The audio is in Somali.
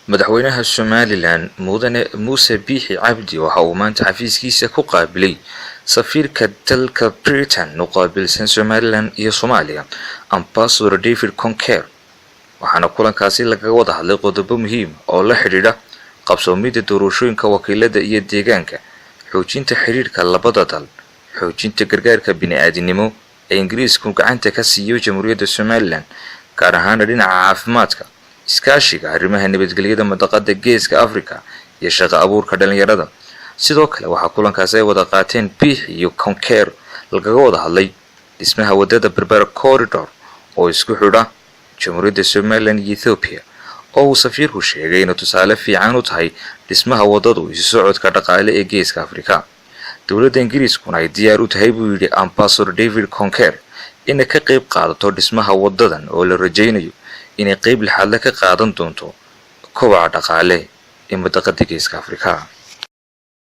madaxweynaha Somaliland mudane Muuse Biixi Cabdi waxa uu maanta xafiiskiisa ku qaabilay safiirka dalka Britain oo qaabilsan Somaliland iyo Soomaaliya Ambassador David Conker waxaana kulankaasi laga wada hadlay qodobo muhiim oo la xiriira qabsoomida doorashooyinka wakiilada iyo deegaanka xoojinta xiriirka labada dal xoojinta gargaarka bini'aadanimo ee Ingiriisku gacanta ka siiyo Jamhuuriyadda Somaliland gaar ahaan dhinaca caafimaadka iskaashiga arrimaha nabadgelyada madaqada geeska Afrika iyo shaqo abuurka dhalinyarada sidoo kale waxa kulankaasi ay wada qaateen Biixi iyo Conker laga wada hadlay dhismaha wadada Berbera Corridor oo isku xidha Jamhuuriyadda Somaliland iyo Ethiopia oo safiirku sheegay inuu tusaale fiican u tahay dhismaha wadadu isu socodka dhaqaale ee geeska Afrika dawladda Ingiriisku ay diyaar u tahay buu yiri Ambassador David Conker in ka qayb qaadato dhismaha wadadan oo la rajaynayo inay qayb lixaad ka qaadan doonto kobaca dhaqaale ee madaqada geeska Afrika.